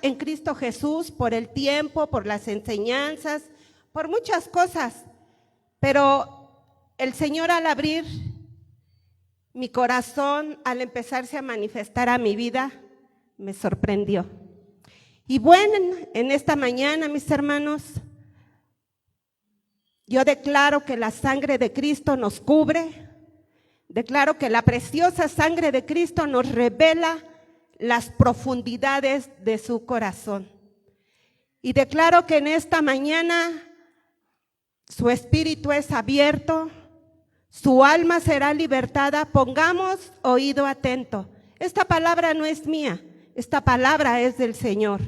en Cristo Jesús por el tiempo, por las enseñanzas, por muchas cosas, pero el Señor al abrir mi corazón, al empezarse a manifestar a mi vida, me sorprendió. Y bueno, en esta mañana, mis hermanos, yo declaro que la sangre de Cristo nos cubre, declaro que la preciosa sangre de Cristo nos revela las profundidades de su corazón. Y declaro que en esta mañana su espíritu es abierto, su alma será libertada. Pongamos oído atento. Esta palabra no es mía, esta palabra es del Señor,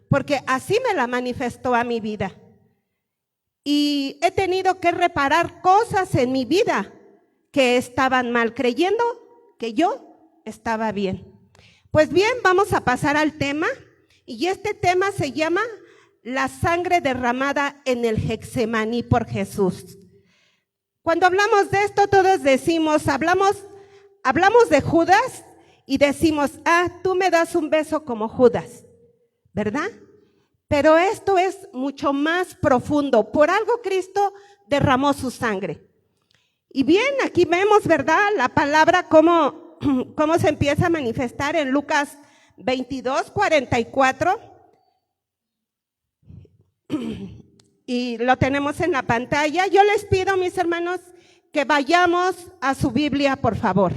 porque así me la manifestó a mi vida. Y he tenido que reparar cosas en mi vida que estaban mal, creyendo que yo estaba bien. Pues bien, vamos a pasar al tema, y este tema se llama la sangre derramada en el Getsemaní por Jesús. Cuando hablamos de esto, todos decimos, hablamos de Judas y decimos, tú me das un beso como Judas, ¿verdad? Pero esto es mucho más profundo. Por algo Cristo derramó su sangre. Y bien, aquí vemos, ¿verdad?, la palabra cómo se empieza a manifestar en Lucas 22, 44. Y lo tenemos en la pantalla. Yo les pido, mis hermanos, que vayamos a su Biblia, por favor.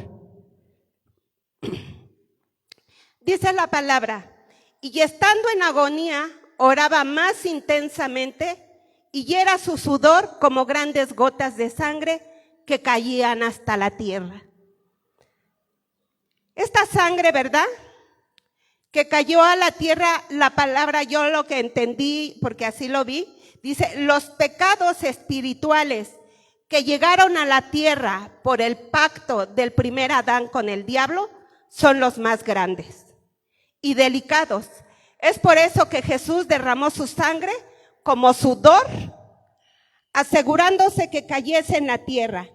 Dice la palabra, y estando en agonía, oraba más intensamente, y era su sudor como grandes gotas de sangre que caían hasta la tierra. Esta sangre, ¿verdad?, que cayó a la tierra, la palabra, yo lo que entendí, porque así lo vi, dice, los pecados espirituales que llegaron a la tierra por el pacto del primer Adán con el diablo son los más grandes y delicados. Es por eso que Jesús derramó su sangre como sudor, asegurándose que cayese en la tierra.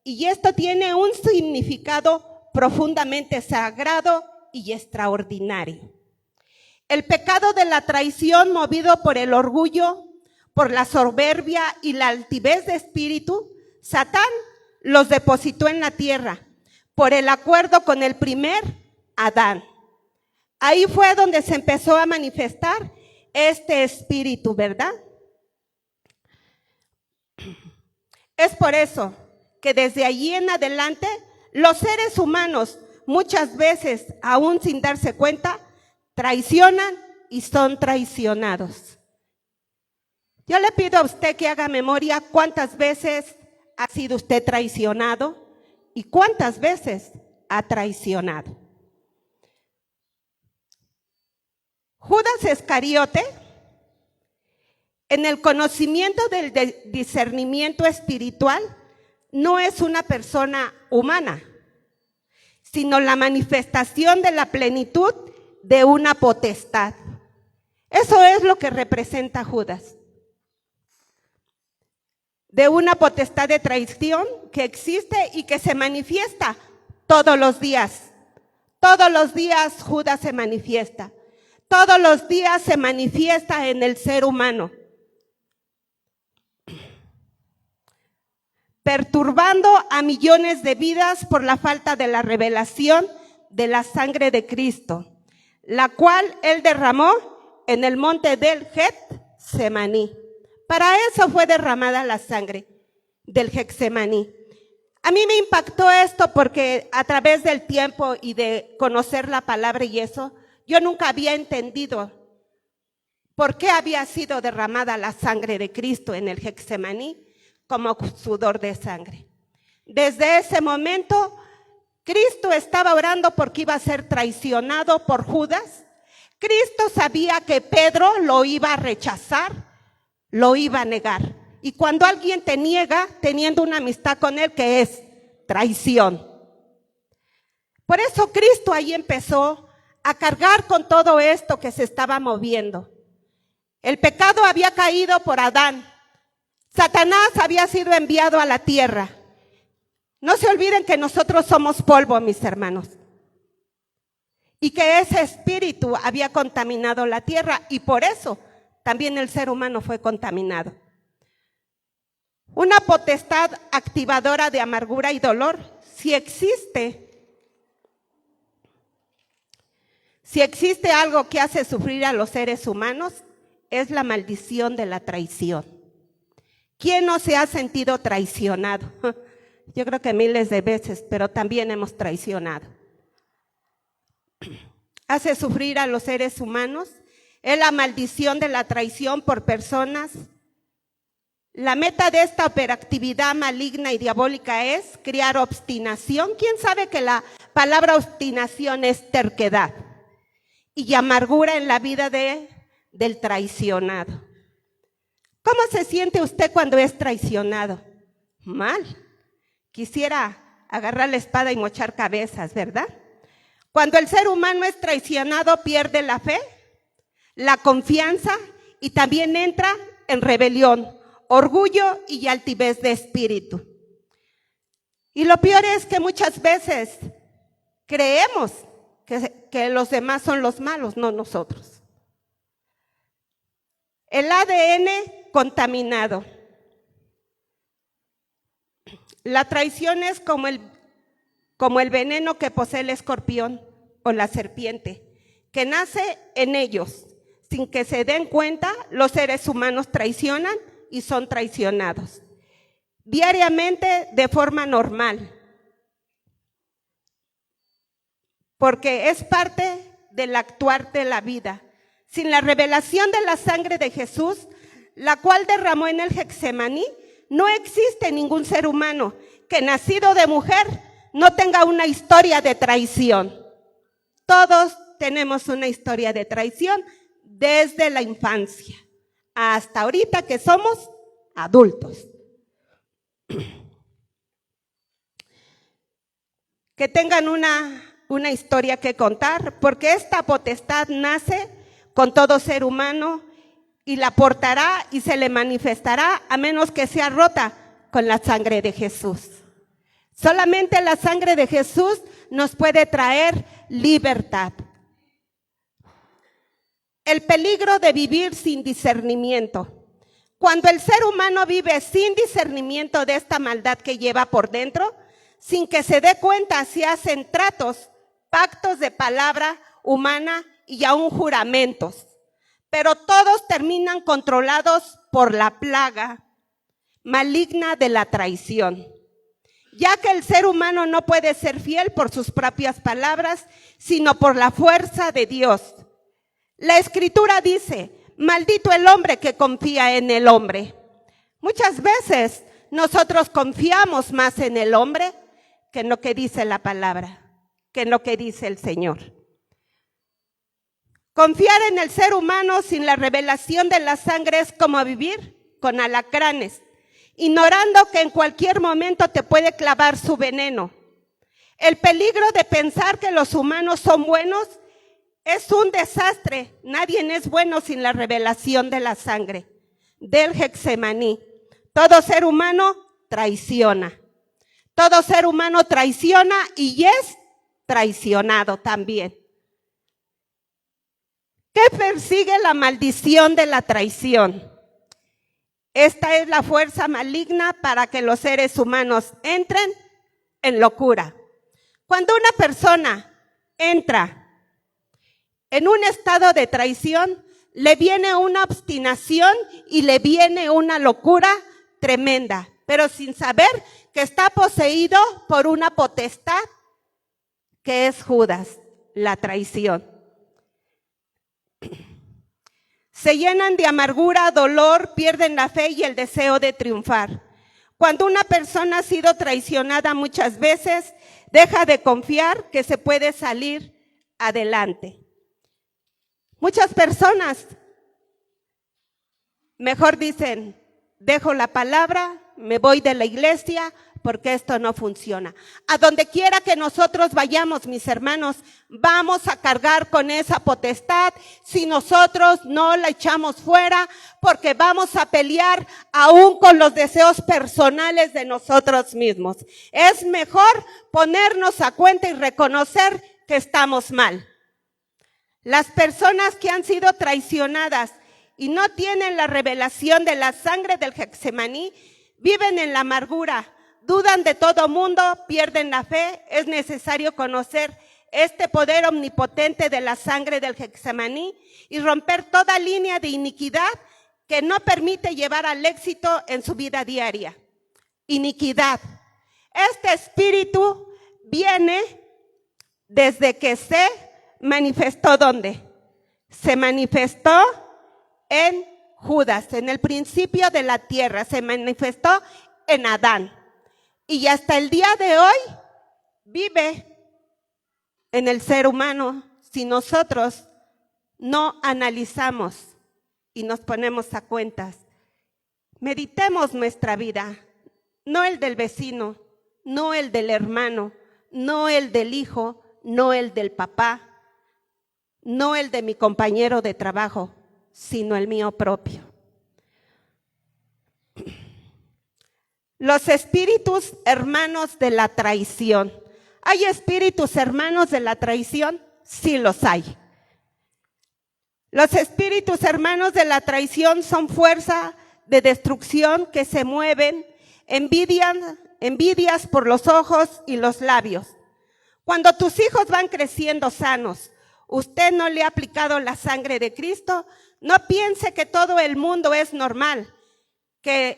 Y esto tiene un significado profundamente sagrado y extraordinario. El pecado de la traición, movido por el orgullo, por la soberbia y la altivez de espíritu, Satán los depositó en la tierra por el acuerdo con el primer Adán. Ahí fue donde se empezó a manifestar este espíritu, ¿verdad? Es por eso que desde allí en adelante los seres humanos muchas veces, aún sin darse cuenta, traicionan y son traicionados. Yo le pido a usted que haga memoria cuántas veces ha sido usted traicionado y cuántas veces ha traicionado. Judas Iscariote, en el conocimiento del discernimiento espiritual, no es una persona humana, sino la manifestación de la plenitud de una potestad. Eso es lo que representa Judas. De una potestad de traición que existe y que se manifiesta todos los días. Todos los días Judas se manifiesta. Todos los días se manifiesta en el ser humano, perturbando a millones de vidas por la falta de la revelación de la sangre de Cristo, la cual él derramó en el monte del Getsemaní. Para eso fue derramada la sangre del Getsemaní. A mí me impactó esto porque a través del tiempo y de conocer la palabra y eso, yo nunca había entendido por qué había sido derramada la sangre de Cristo en el Getsemaní como sudor de sangre. Desde ese momento, Cristo estaba orando porque iba a ser traicionado por Judas. Cristo sabía que Pedro lo iba a rechazar, lo iba a negar. Y cuando alguien te niega, teniendo una amistad con él, ¿qué es? Traición. Por eso Cristo ahí empezó a cargar con todo esto que se estaba moviendo. El pecado había caído por Adán. Satanás había sido enviado a la tierra. No se olviden que nosotros somos polvo, mis hermanos. y que ese espíritu había contaminado la tierra y por eso también el ser humano fue contaminado. Una potestad activadora de amargura y dolor, si existe algo que hace sufrir a los seres humanos, es la maldición de la traición. ¿Quién no se ha sentido traicionado? Yo creo que miles de veces, pero también hemos traicionado. Hace sufrir a los seres humanos, es la maldición de la traición por personas. La meta de esta operatividad maligna y diabólica es crear obstinación. ¿Quién sabe que la palabra obstinación es terquedad? Y amargura en la vida del traicionado. ¿Cómo se siente usted cuando es traicionado? Mal. Quisiera agarrar la espada y mochar cabezas, ¿verdad? Cuando el ser humano es traicionado, pierde la fe, la confianza y también entra en rebelión, orgullo y altivez de espíritu. Y lo peor es que muchas veces creemos que los demás son los malos, no nosotros. El ADN contaminado. La traición es como el veneno que posee el escorpión o la serpiente, que nace en ellos. Sin que se den cuenta, los seres humanos traicionan y son traicionados. Diariamente, de forma normal. Porque es parte del actuar de la vida. Sin la revelación de la sangre de Jesús, la cual derramó en el Getsemaní, no existe ningún ser humano que nacido de mujer no tenga una historia de traición. Todos tenemos una historia de traición desde la infancia hasta ahorita que somos adultos. Que tengan una historia que contar, porque esta potestad nace con todo ser humano y la portará y se le manifestará a menos que sea rota con la sangre de Jesús. Solamente la sangre de Jesús nos puede traer libertad. El peligro de vivir sin discernimiento. Cuando el ser humano vive sin discernimiento de esta maldad que lleva por dentro, sin que se dé cuenta, se hacen tratos, pactos de palabra humana y aún juramentos. Pero todos terminan controlados por la plaga maligna de la traición. Ya que el ser humano no puede ser fiel por sus propias palabras, sino por la fuerza de Dios. La Escritura dice, maldito el hombre que confía en el hombre. Muchas veces nosotros confiamos más en el hombre que en lo que dice la palabra, que en lo que dice el Señor. Confiar en el ser humano sin la revelación de la sangre es como vivir con alacranes, ignorando que en cualquier momento te puede clavar su veneno. El peligro de pensar que los humanos son buenos es un desastre. Nadie es bueno sin la revelación de la sangre del Getsemaní. Todo ser humano traiciona. Todo ser humano traiciona y es traicionado también. ¿Qué persigue la maldición de la traición? Esta es la fuerza maligna para que los seres humanos entren en locura. Cuando una persona entra en un estado de traición, le viene una obstinación y le viene una locura tremenda, pero sin saber que está poseído por una potestad que es Judas, la traición. Se llenan de amargura, dolor, pierden la fe y el deseo de triunfar. Cuando una persona ha sido traicionada muchas veces, deja de confiar que se puede salir adelante. Muchas personas mejor dicen, dejo la palabra, me voy de la iglesia porque esto no funciona. A donde quiera que nosotros vayamos, mis hermanos, vamos a cargar con esa potestad si nosotros no la echamos fuera, porque vamos a pelear aún con los deseos personales de nosotros mismos. Es mejor ponernos a cuenta y reconocer que estamos mal. Las personas que han sido traicionadas y no tienen la revelación de la sangre del Getsemaní viven en la amargura, dudan de todo mundo, pierden la fe. Es necesario conocer este poder omnipotente de la sangre del Getsemaní y romper toda línea de iniquidad que no permite llevar al éxito en su vida diaria. Iniquidad. Este espíritu viene desde que se manifestó, ¿dónde? Se manifestó en Judas, en el principio de la tierra, se manifestó en Adán. Y hasta el día de hoy vive en el ser humano si nosotros no analizamos y nos ponemos a cuentas. Meditemos nuestra vida, no el del vecino, no el del hermano, no el del hijo, no el del papá, no el de mi compañero de trabajo, sino el mío propio. Los espíritus hermanos de la traición. ¿Hay espíritus hermanos de la traición? Sí los hay. Los espíritus hermanos de la traición son fuerza de destrucción que se mueven, envidias por los ojos y los labios. Cuando tus hijos van creciendo sanos, usted no le ha aplicado la sangre de Cristo, no piense que todo el mundo es normal, que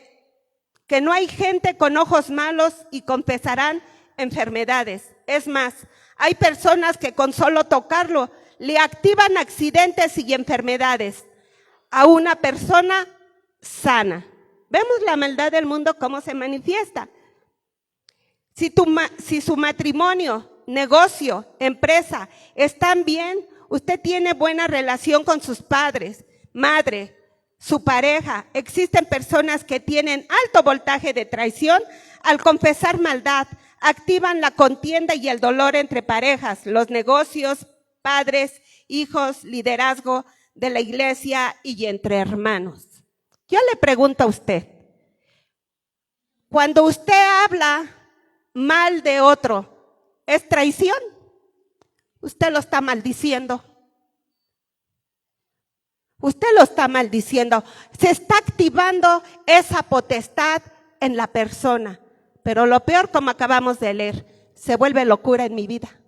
no hay gente con ojos malos y confesarán enfermedades. Es más, hay personas que con solo tocarlo le activan accidentes y enfermedades a una persona sana. Vemos la maldad del mundo cómo se manifiesta. Si su matrimonio, negocio, empresa están bien, usted tiene buena relación con sus padres, madre, su pareja. Existen personas que tienen alto voltaje de traición al confesar maldad, activan la contienda y el dolor entre parejas, los negocios, padres, hijos, liderazgo de la iglesia y entre hermanos. Yo le pregunto a usted, cuando usted habla mal de otro, ¿es traición? Usted lo está maldiciendo. Usted lo está maldiciendo. Se está activando esa potestad en la persona. Pero lo peor, como acabamos de leer, se vuelve locura en mi vida.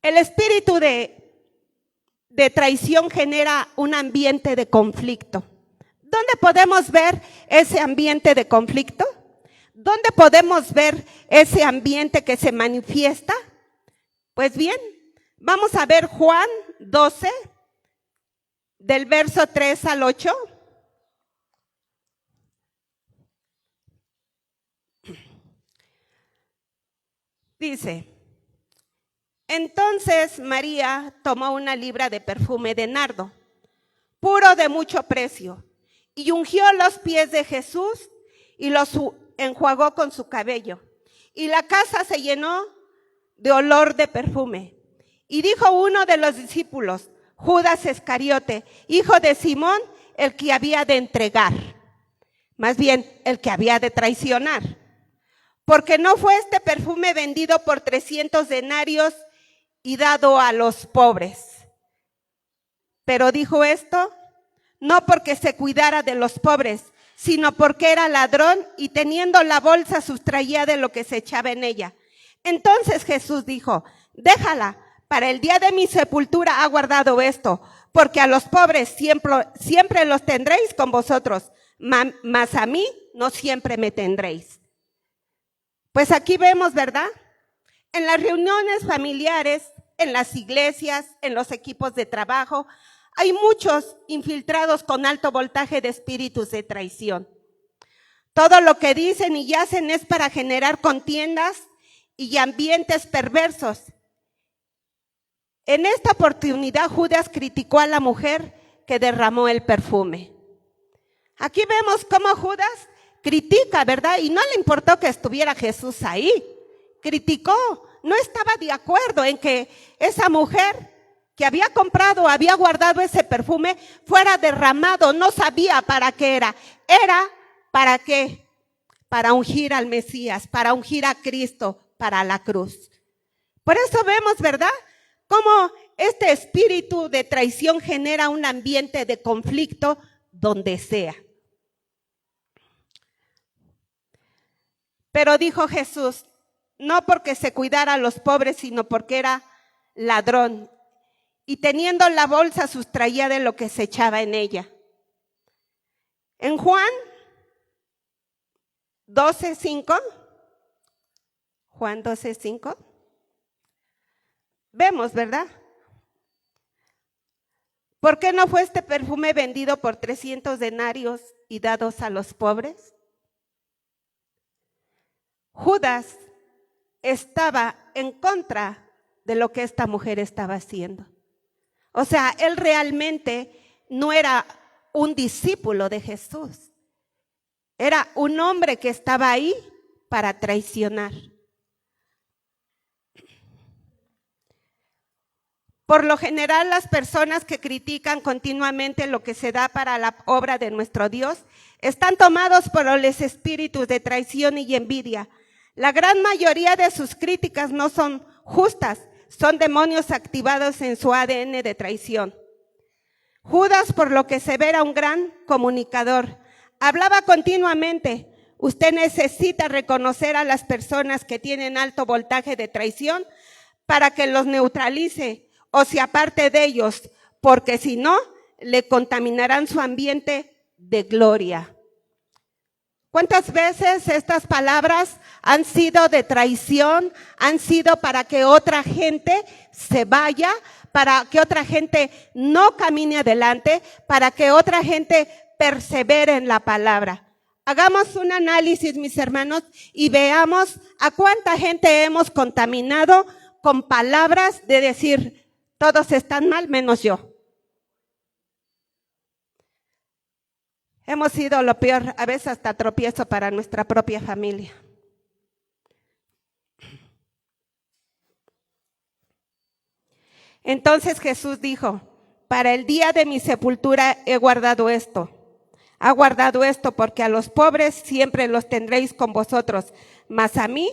El espíritu de traición genera un ambiente de conflicto. ¿Dónde podemos ver ese ambiente de conflicto? ¿Dónde podemos ver ese ambiente que se manifiesta? Pues bien, vamos a ver Juan 12, del verso 3 al 8. Dice: entonces María tomó una libra de perfume de nardo, puro de mucho precio, y ungió los pies de Jesús y los enjuagó con su cabello. Y la casa se llenó de olor de perfume. Y dijo uno de los discípulos, Judas Iscariote, hijo de Simón, el que había de entregar, más bien el que había de traicionar. Porque no fue este perfume vendido por 300 denarios y dado a los pobres. Pero dijo esto no porque se cuidara de los pobres, sino porque era ladrón y teniendo la bolsa sustraía de lo que se echaba en ella. Entonces Jesús dijo, déjala, para el día de mi sepultura ha guardado esto, porque a los pobres siempre los tendréis con vosotros, mas a mí no siempre me tendréis. Pues aquí vemos, ¿verdad? En las reuniones familiares, en las iglesias, en los equipos de trabajo, hay muchos infiltrados con alto voltaje de espíritus de traición. Todo lo que dicen y hacen es para generar contiendas y ambientes perversos. En esta oportunidad, Judas criticó a la mujer que derramó el perfume. Aquí vemos cómo Judas critica, ¿verdad? Y no le importó que estuviera Jesús ahí. Criticó, no estaba de acuerdo en que esa mujer que había comprado, había guardado ese perfume, fuera derramado. No sabía para qué era. ¿Era para qué? para ungir al Mesías, para ungir a Cristo para la cruz. Por eso vemos, ¿verdad?, cómo este espíritu de traición genera un ambiente de conflicto donde sea. Pero dijo Jesús, no porque se cuidara a los pobres, sino porque era ladrón. Y teniendo la bolsa sustraía de lo que se echaba en ella. En Juan 12:5, Juan 12:5, vemos, ¿verdad? ¿Por qué no fue este perfume vendido por 300 denarios y dados a los pobres? Judas estaba en contra de lo que esta mujer estaba haciendo. O sea, él realmente no era un discípulo de Jesús. Era un hombre que estaba ahí para traicionar. Por lo general, las personas que critican continuamente lo que se da para la obra de nuestro Dios están tomados por los espíritus de traición y envidia. La gran mayoría de sus críticas no son justas, son demonios activados en su ADN de traición. Judas, por lo que se ve, era un gran comunicador. Hablaba continuamente. Usted necesita reconocer a las personas que tienen alto voltaje de traición para que los neutralice o se aparte de ellos, porque si no, le contaminarán su ambiente de gloria. ¿Cuántas veces estas palabras han sido de traición? Han sido para que otra gente se vaya, para que otra gente no camine adelante, para que otra gente persevere en la palabra. Hagamos un análisis, mis hermanos, y veamos a cuánta gente hemos contaminado con palabras de decir, todos están mal menos yo. Hemos sido lo peor, a veces hasta tropiezo para nuestra propia familia. Entonces Jesús dijo, para el día de mi sepultura he guardado esto. Ha guardado esto porque a los pobres siempre los tendréis con vosotros, mas a mí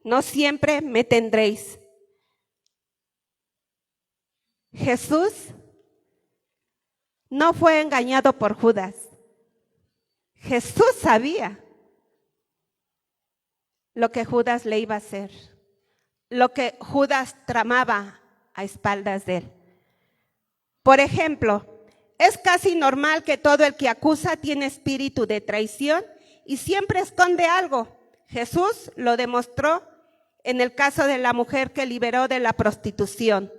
no siempre me tendréis. Jesús no fue engañado por Judas. Jesús sabía lo que Judas le iba a hacer, lo que Judas tramaba a espaldas de él. Por ejemplo, es casi normal que todo el que acusa tiene espíritu de traición y siempre esconde algo. Jesús lo demostró en el caso de la mujer que liberó de la prostitución.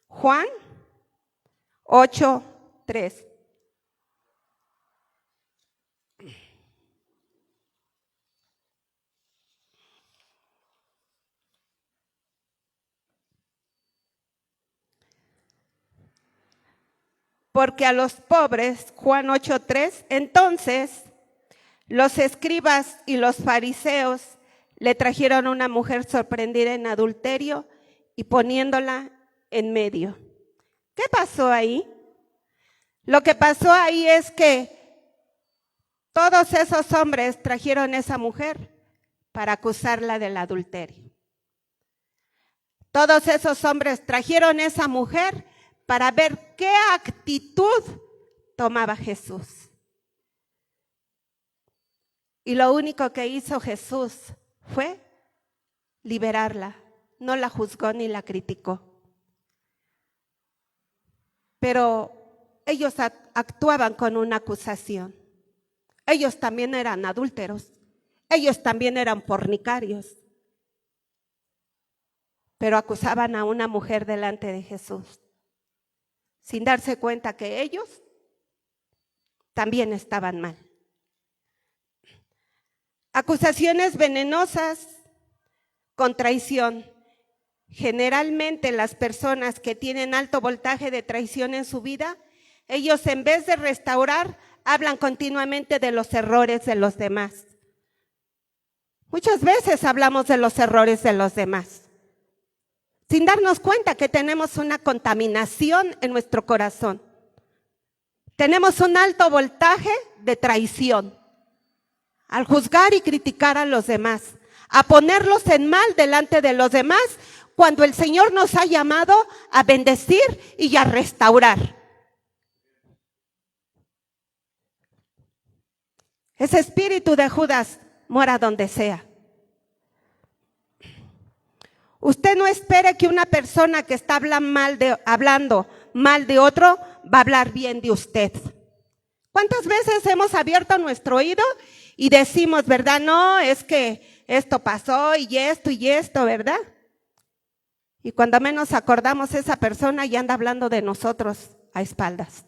Juan 8:3. Porque a los pobres, Juan 8:3, entonces los escribas y los fariseos le trajeron una mujer sorprendida en adulterio y poniéndola en medio. ¿Qué pasó ahí? Lo que pasó ahí es que todos esos hombres trajeron a esa mujer para acusarla del adulterio. Todos esos hombres trajeron a esa mujer para ver qué actitud tomaba Jesús. Y lo único que hizo Jesús fue liberarla. No la juzgó ni la criticó. Pero ellos actuaban con una acusación. Ellos también eran adúlteros. Ellos también eran fornicarios. Pero acusaban a una mujer delante de Jesús, sin darse cuenta que ellos también estaban mal. Acusaciones venenosas con traición. Generalmente las personas que tienen alto voltaje de traición en su vida, ellos en vez de restaurar, hablan continuamente de los errores de los demás. Muchas veces hablamos de los errores de los demás, sin darnos cuenta que tenemos una contaminación en nuestro corazón. Tenemos un alto voltaje de traición. al juzgar y criticar a los demás, a ponerlos en mal delante de los demás, cuando el Señor nos ha llamado a bendecir y a restaurar. Ese espíritu de Judas mora donde sea. Usted no espere que una persona que está hablando mal de otro va a hablar bien de usted. ¿Cuántas veces hemos abierto nuestro oído y decimos, verdad? No, es que esto pasó y esto, ¿verdad? Y cuando menos acordamos, esa persona ya anda hablando de nosotros a espaldas.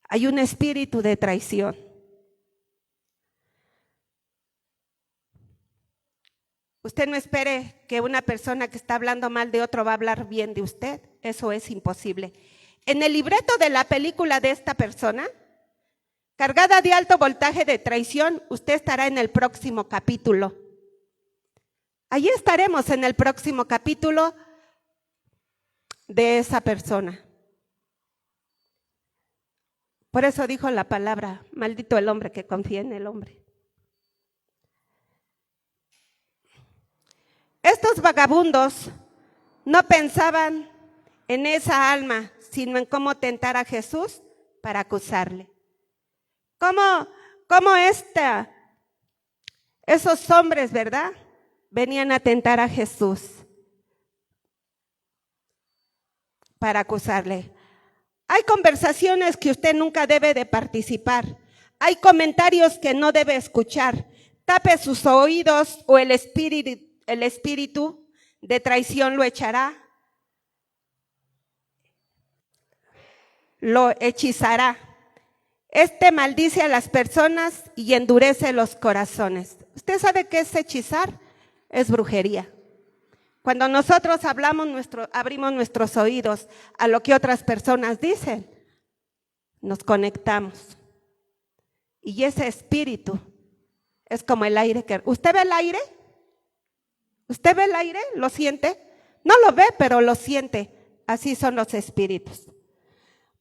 Hay un espíritu de traición. Usted no espere que una persona que está hablando mal de otro va a hablar bien de usted. Eso es imposible. En el libreto de la película de esta persona, cargada de alto voltaje de traición, usted estará en el próximo capítulo. Allí estaremos en el próximo capítulo de esa persona. Por eso dijo la palabra, maldito el hombre que confía en el hombre. Estos vagabundos no pensaban en esa alma, sino en cómo tentar a Jesús para acusarle. ¿Cómo esos hombres, verdad? Venían a tentar a Jesús para acusarle. Hay conversaciones que usted nunca debe de participar. Hay comentarios que no debe escuchar. Tape sus oídos o el espíritu de traición lo echará, lo hechizará. Este maldice a las personas y endurece los corazones. ¿Usted sabe qué es hechizar? Es brujería. Cuando nosotros abrimos nuestros oídos a lo que otras personas dicen, nos conectamos. Y ese espíritu es como el aire que... ¿Usted ve el aire? ¿Usted ve el aire? ¿Lo siente? No lo ve, pero lo siente. Así son los espíritus.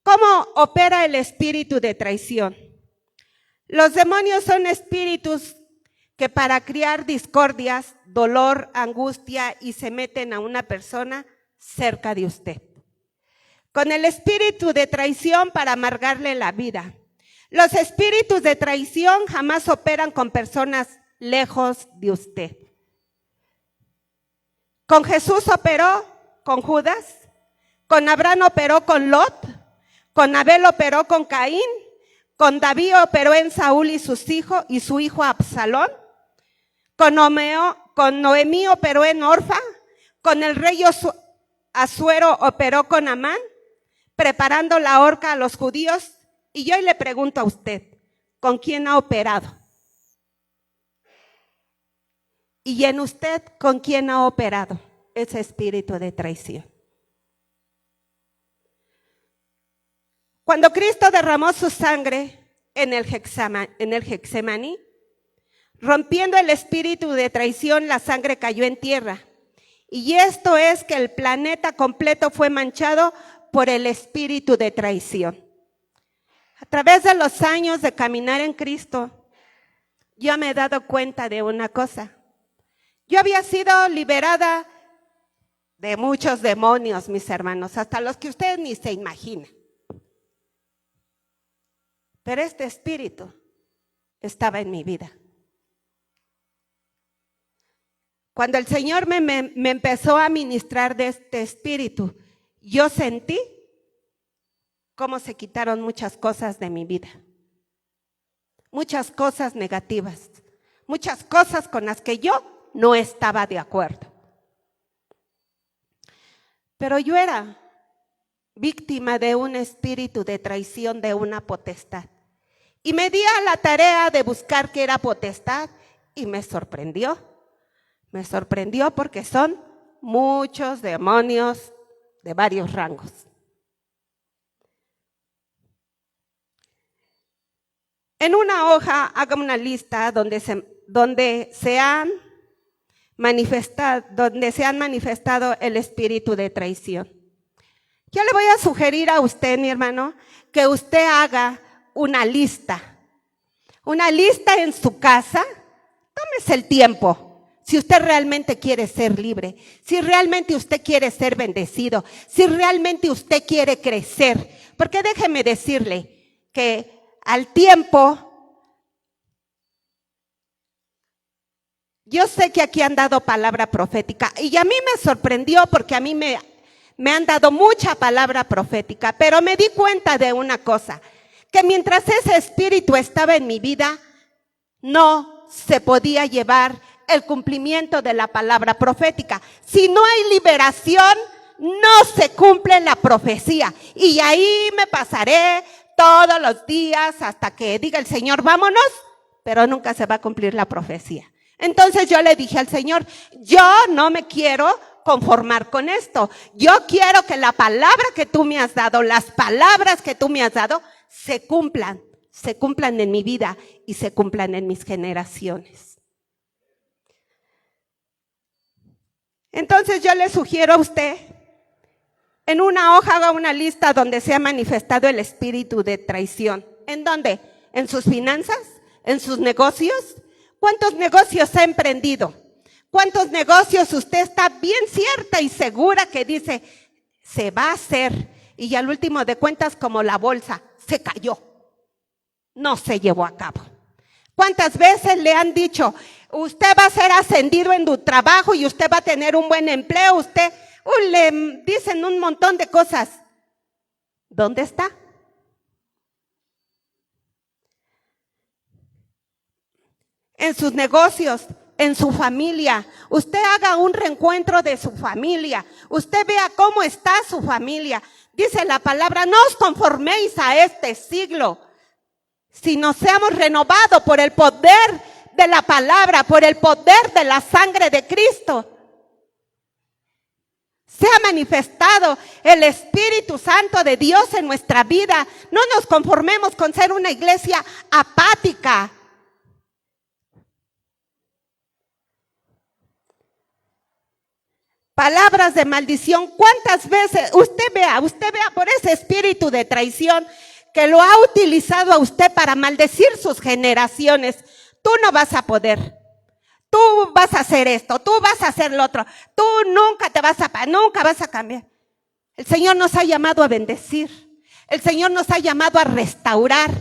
¿Cómo opera el espíritu de traición? Los demonios son espíritus que para criar discordias, dolor, angustia y se meten a una persona cerca de usted. Con el espíritu de traición para amargarle la vida. Los espíritus de traición jamás operan con personas lejos de usted. Con Jesús operó con Judas, con Abraham operó con Lot, con Abel operó con Caín, con David operó en Saúl y sus hijos y su hijo Absalón, con Noemí operó en Orfa, con el rey Asuero operó con Amán, preparando la horca a los judíos. Y yo le pregunto a usted, ¿con quién ha operado? Y en usted, ¿con quién ha operado ese espíritu de traición? Cuando Cristo derramó su sangre en el Getsemaní, rompiendo el espíritu de traición, la sangre cayó en tierra. Y esto es que el planeta completo fue manchado por el espíritu de traición. A través de los años de caminar en Cristo, yo me he dado cuenta de una cosa. Yo había sido liberada de muchos demonios, mis hermanos, hasta los que ustedes ni se imaginan. Pero este espíritu estaba en mi vida. Cuando el Señor me empezó a ministrar de este espíritu, yo sentí cómo se quitaron muchas cosas de mi vida. Muchas cosas negativas, muchas cosas con las que yo no estaba de acuerdo. Pero yo era víctima de un espíritu de traición, de una potestad. Y me di a la tarea de buscar qué era potestad y me sorprendió. Me sorprendió porque son muchos demonios de varios rangos. En una hoja haga una lista donde se han manifestado el espíritu de traición. Yo le voy a sugerir a usted, mi hermano, que usted haga una lista una lista en su casa, tómese el tiempo. Si usted realmente quiere ser libre, si realmente usted quiere ser bendecido, si realmente usted quiere crecer. Porque déjeme decirle que al tiempo, yo sé que aquí han dado palabra profética y a mí me sorprendió porque a mí me han dado mucha palabra profética, pero me di cuenta de una cosa, que mientras ese espíritu estaba en mi vida, no se podía llevar el cumplimiento de la palabra profética. Si no hay liberación, no se cumple la profecía. Y ahí me pasaré todos los días hasta que diga el Señor, vámonos, pero nunca se va a cumplir la profecía. Entonces yo le dije al Señor, yo no me quiero conformar con esto. Yo quiero que la palabra que tú me has dado, las palabras que tú me has dado, se cumplan en mi vida y se cumplan en mis generaciones. Entonces yo le sugiero a usted, en una hoja haga una lista donde se ha manifestado el espíritu de traición. ¿En dónde? ¿En sus finanzas? ¿En sus negocios? ¿Cuántos negocios ha emprendido? ¿Cuántos negocios usted está bien cierta y segura que dice, se va a hacer? Y al último de cuentas, como la bolsa, se cayó. No se llevó a cabo. ¿Cuántas veces le han dicho, usted va a ser ascendido en su trabajo y usted va a tener un buen empleo? Usted, le dicen un montón de cosas. ¿Dónde está? En sus negocios, en su familia. Usted haga un reencuentro de su familia. Usted vea cómo está su familia. Dice la palabra, no os conforméis a este siglo, sino seamos renovados por el poder de la palabra, por el poder de la sangre de Cristo. Se ha manifestado el Espíritu Santo de Dios en nuestra vida. No nos conformemos con ser una iglesia apática. Palabras de maldición. ¿Cuántas veces usted vea por ese espíritu de traición que lo ha utilizado a usted para maldecir sus generaciones? Tú no vas a poder. Tú vas a hacer esto, tú vas a hacer lo otro. Tú nunca vas a cambiar. El Señor nos ha llamado a bendecir. El Señor nos ha llamado a restaurar.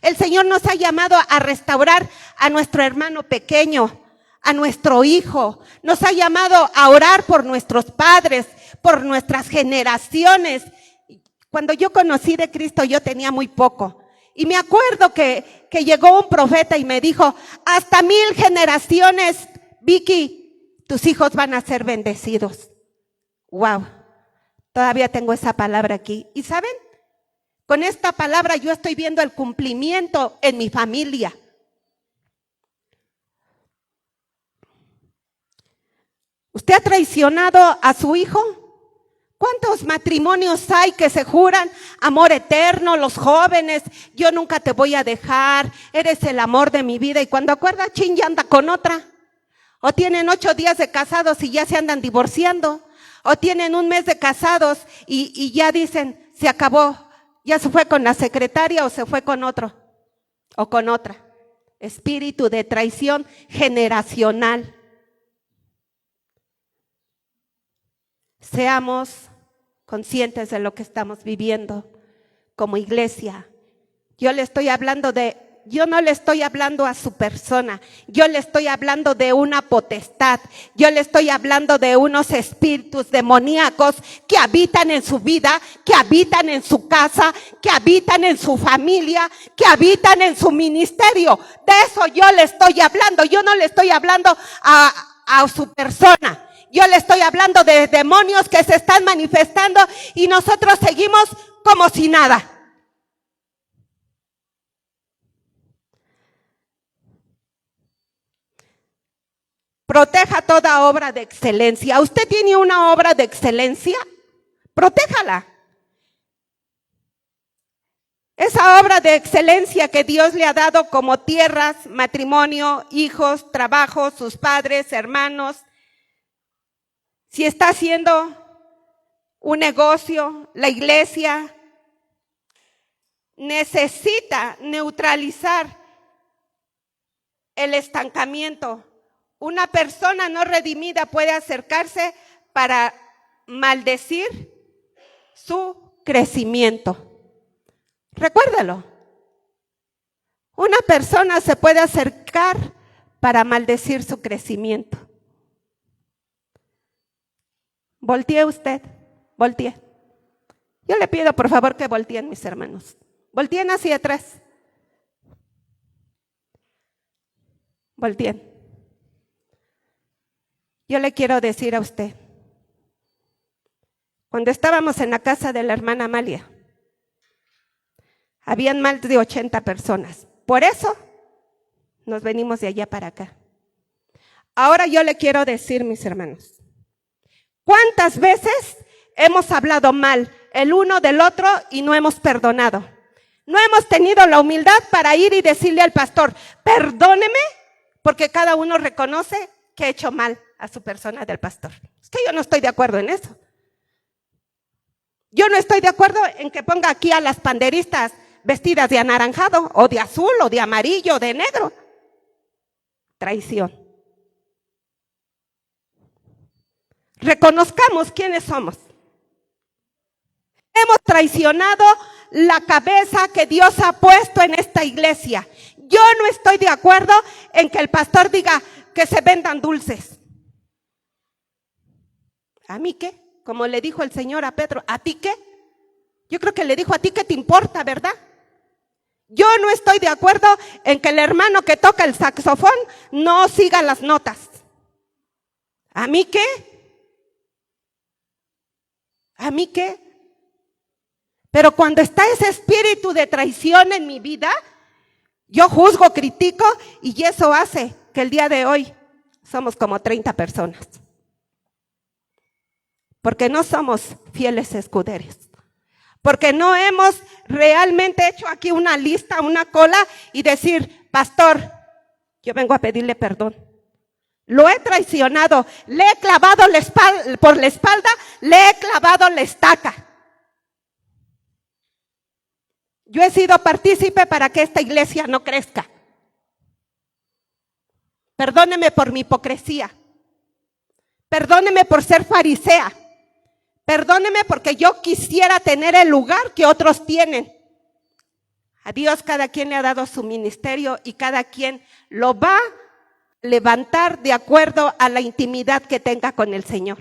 El Señor nos ha llamado a restaurar a nuestro hermano pequeño, a nuestro hijo. Nos ha llamado a orar por nuestros padres, por nuestras generaciones. Cuando yo conocí de Cristo, yo tenía muy poco. Y me acuerdo que llegó un profeta y me dijo, hasta 1000 generaciones, Vicky, tus hijos van a ser bendecidos. Wow, todavía tengo esa palabra aquí. ¿Y saben? Con esta palabra yo estoy viendo el cumplimiento en mi familia. ¿Usted ha traicionado a su hijo? ¿Cuántos matrimonios hay que se juran amor eterno? Los jóvenes, yo nunca te voy a dejar, eres el amor de mi vida. Y cuando acuerda, chin, ya anda con otra. O tienen 8 días de casados y ya se andan divorciando. O tienen 1 mes de casados y ya dicen, se acabó. Ya se fue con la secretaria o se fue con otro o con otra. Espíritu de traición generacional. Seamos conscientes de lo que estamos viviendo como iglesia. Yo no le estoy hablando a su persona. Yo le estoy hablando de una potestad. Yo le estoy hablando de unos espíritus demoníacos que habitan en su vida, que habitan en su casa, que habitan en su familia, que habitan en su ministerio. De eso yo le estoy hablando. Yo no le estoy hablando a su persona. Yo le estoy hablando de demonios que se están manifestando y nosotros seguimos como si nada. Proteja toda obra de excelencia. ¿Usted tiene una obra de excelencia? Protéjala. Esa obra de excelencia que Dios le ha dado como tierras, matrimonio, hijos, trabajo, sus padres, hermanos. Si está haciendo un negocio, la iglesia necesita neutralizar el estancamiento. Una persona no redimida puede acercarse para maldecir su crecimiento. Recuérdalo. Una persona se puede acercar para maldecir su crecimiento. Voltee usted, voltee. Yo le pido por favor que volteen, mis hermanos. Volteen hacia atrás. Volteen. Yo le quiero decir a usted, cuando estábamos en la casa de la hermana Amalia, habían más de 80 personas. Por eso nos venimos de allá para acá. Ahora yo le quiero decir, mis hermanos, ¿cuántas veces hemos hablado mal el uno del otro y no hemos perdonado? No hemos tenido la humildad para ir y decirle al pastor, perdóneme, porque cada uno reconoce que ha hecho mal a su persona del pastor. Es que yo no estoy de acuerdo en eso. Yo no estoy de acuerdo en que ponga aquí a las panderistas vestidas de anaranjado, o de azul, o de amarillo, o de negro. Traición. Reconozcamos quiénes somos. Hemos traicionado la cabeza que Dios ha puesto en esta iglesia. Yo no estoy de acuerdo en que el pastor diga que se vendan dulces. ¿A mí qué? Como le dijo el Señor a Pedro, ¿a ti qué? Yo creo que le dijo, ¿a ti qué te importa, verdad? Yo no estoy de acuerdo en que el hermano que toca el saxofón no siga las notas. ¿A mí qué? ¿A mí qué? Pero cuando está ese espíritu de traición en mi vida, yo juzgo, critico, y eso hace que el día de hoy somos como 30 personas. Porque no somos fieles escuderos. Porque no hemos realmente hecho aquí una lista, una cola y decir, pastor, yo vengo a pedirle perdón. Lo he traicionado, le he clavado por la espalda, le he clavado la estaca. Yo he sido partícipe para que esta iglesia no crezca. Perdóneme por mi hipocresía. Perdóneme por ser farisea. Perdóneme porque yo quisiera tener el lugar que otros tienen. A Dios cada quien le ha dado su ministerio y cada quien lo va a levantar de acuerdo a la intimidad que tenga con el Señor.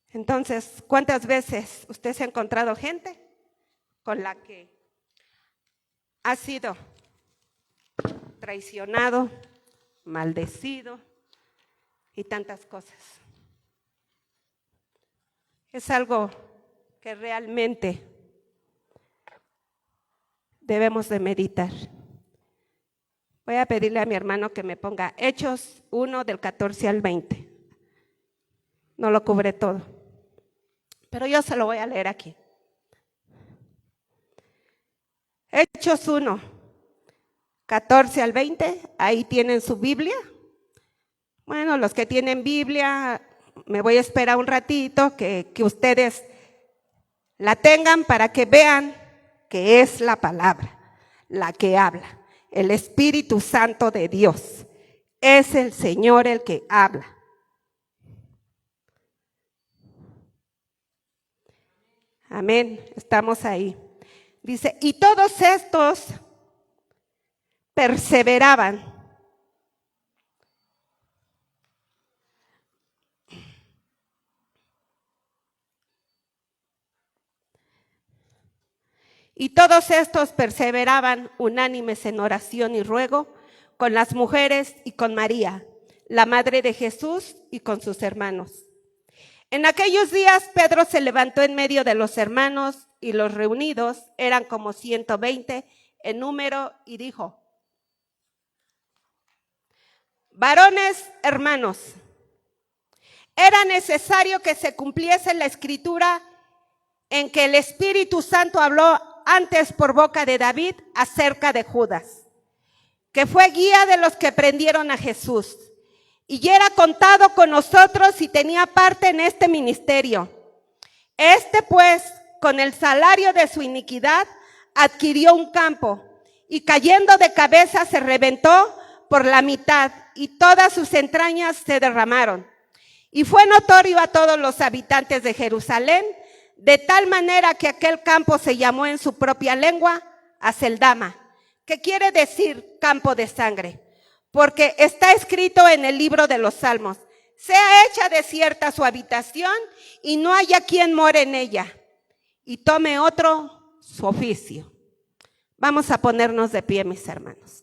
Entonces, ¿cuántas veces usted se ha encontrado gente con la que ha sido traicionado, maldecido y tantas cosas? Es algo que realmente debemos de meditar. Voy a pedirle a mi hermano que me ponga Hechos 1 del 14 al 20. No lo cubre todo, pero yo se lo voy a leer aquí. Hechos 1, 14 al 20, ahí tienen su Biblia. Bueno, los que tienen Biblia, me voy a esperar un ratito que ustedes la tengan para que vean que es la palabra la que habla. El Espíritu Santo de Dios. Es el Señor el que habla. Amén, estamos ahí. Dice, y todos estos perseveraban. Y todos estos perseveraban unánimes en oración y ruego con las mujeres y con María, la madre de Jesús, y con sus hermanos. En aquellos días Pedro se levantó en medio de los hermanos, y los reunidos eran como 120 en número, y dijo: varones hermanos, era necesario que se cumpliese la escritura en que el Espíritu Santo habló antes por boca de David acerca de Judas, que fue guía de los que prendieron a Jesús, y era contado con nosotros y tenía parte en este ministerio. Este pues, con el salario de su iniquidad, adquirió un campo y cayendo de cabeza se reventó por la mitad y todas sus entrañas se derramaron. Y fue notorio a todos los habitantes de Jerusalén, de tal manera que aquel campo se llamó en su propia lengua Aceldama, que quiere decir campo de sangre, porque está escrito en el libro de los Salmos: sea hecha desierta su habitación y no haya quien more en ella, y tome otro su oficio. Vamos a ponernos de pie, mis hermanos.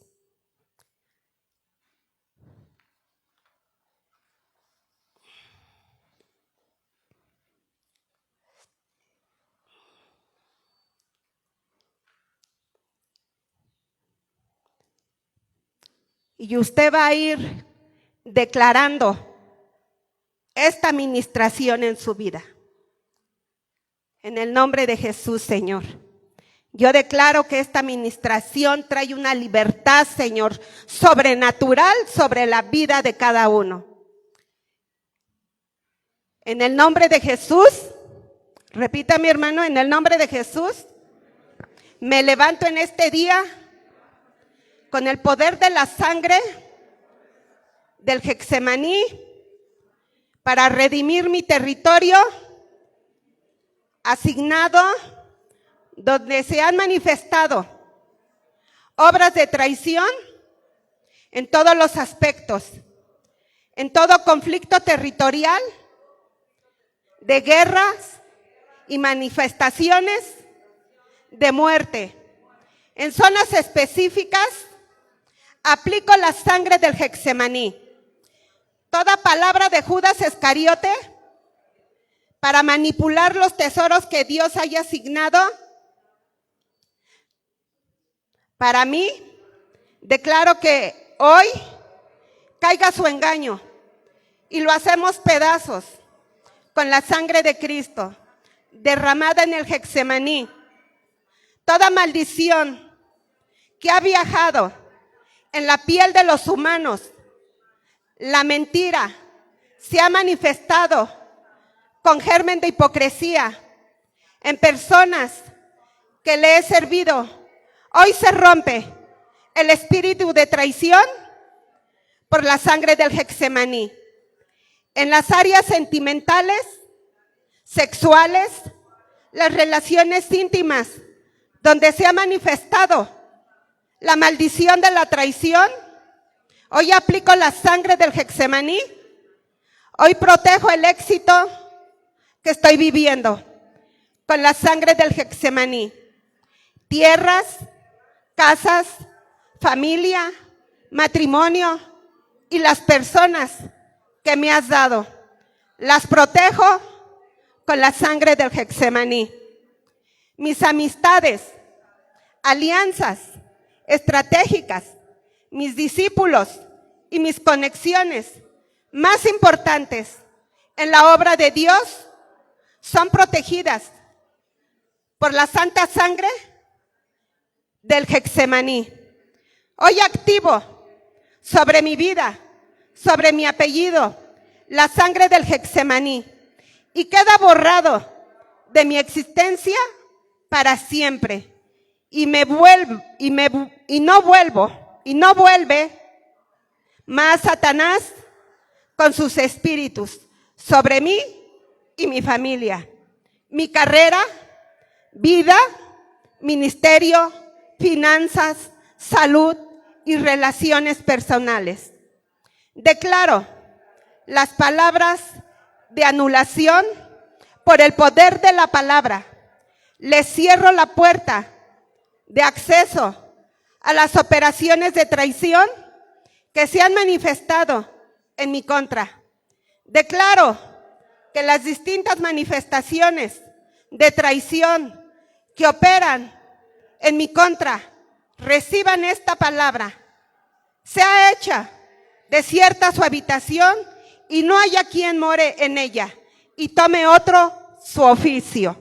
Y usted va a ir declarando esta administración en su vida. En el nombre de Jesús, Señor. Yo declaro que esta administración trae una libertad, Señor, sobrenatural sobre la vida de cada uno. En el nombre de Jesús, repita mi hermano, en el nombre de Jesús, me levanto en este día con el poder de la sangre del Getsemaní para redimir mi territorio asignado, donde se han manifestado obras de traición en todos los aspectos, en todo conflicto territorial, de guerras y manifestaciones de muerte. En zonas específicas aplico la sangre del Getsemaní. Toda palabra de Judas Iscariote para manipular los tesoros que Dios haya asignado para mí, declaro que hoy caiga su engaño y lo hacemos pedazos con la sangre de Cristo derramada en el Getsemaní. Toda maldición que ha viajado en la piel de los humanos, la mentira se ha manifestado con germen de hipocresía en personas que le he servido. Hoy se rompe el espíritu de traición por la sangre del Getsemaní. En las áreas sentimentales, sexuales, las relaciones íntimas, donde se ha manifestado la maldición de la traición, hoy aplico la sangre del Getsemaní. Hoy protejo el éxito que estoy viviendo con la sangre del Getsemaní. Tierras, casas, familia, matrimonio y las personas que me has dado, las protejo con la sangre del Getsemaní. Mis amistades, alianzas estratégicas, mis discípulos y mis conexiones más importantes en la obra de Dios son protegidas por la santa sangre del Getsemaní. Hoy activo sobre mi vida, sobre mi apellido, la sangre del Getsemaní y queda borrado de mi existencia para siempre. Y no vuelve más Satanás con sus espíritus sobre mí y mi familia, mi carrera, vida, ministerio, finanzas, salud y relaciones personales. Declaro las palabras de anulación por el poder de la palabra. Les cierro la puerta de acceso a las operaciones de traición que se han manifestado en mi contra. Declaro que las distintas manifestaciones de traición que operan en mi contra reciban esta palabra. Sea hecha desierta su habitación y no haya quien more en ella, y tome otro su oficio.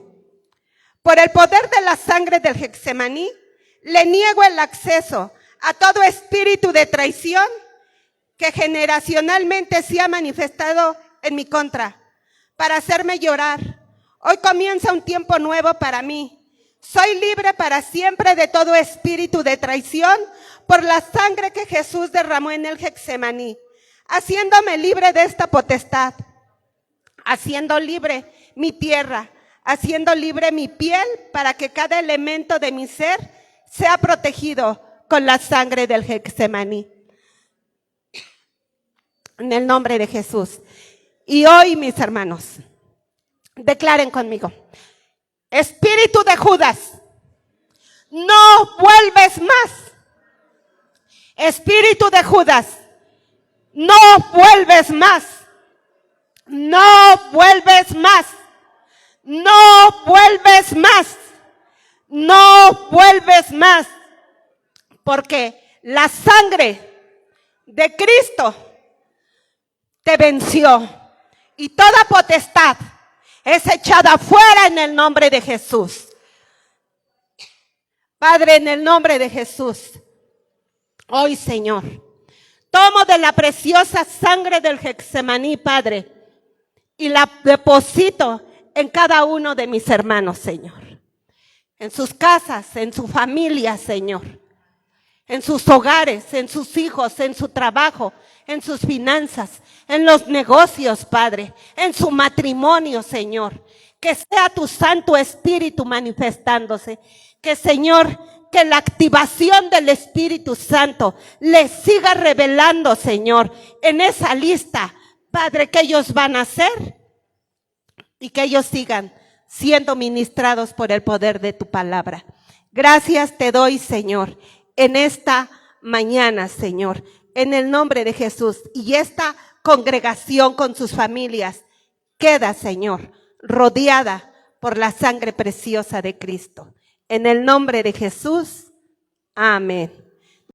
Por el poder de la sangre del Getsemaní, le niego el acceso a todo espíritu de traición que generacionalmente se ha manifestado en mi contra, para hacerme llorar Hoy comienza un tiempo nuevo para mí. Soy libre para siempre de todo espíritu de traición por la sangre que Jesús derramó en el Getsemaní, haciéndome libre de esta potestad, haciendo libre mi tierra, haciendo libre mi piel para que cada elemento de mi ser sea protegido con la sangre del Getsemaní. En el nombre de Jesús. Y hoy, mis hermanos, declaren conmigo: espíritu de Judas, no vuelves más. Espíritu de Judas, no vuelves más. No vuelves más. No vuelves más. No vuelves más. Porque la sangre de Cristo te venció. Y toda potestad es echada fuera en el nombre de Jesús. Padre, en el nombre de Jesús, hoy, Señor, tomo de la preciosa sangre del Getsemaní, Padre, y la deposito en cada uno de mis hermanos, Señor. En sus casas, en su familia, Señor. En sus hogares, en sus hijos, en su trabajo, en sus finanzas, en los negocios, Padre, en su matrimonio, Señor. Que sea tu Santo Espíritu manifestándose. Que, Señor, que la activación del Espíritu Santo les siga revelando, Señor, en esa lista, Padre, que ellos van a hacer y que ellos sigan siendo ministrados por el poder de tu palabra. Gracias te doy, Señor, en esta mañana, Señor, en el nombre de Jesús. Y esta congregación con sus familias queda, Señor, rodeada por la sangre preciosa de Cristo. En el nombre de Jesús, amén.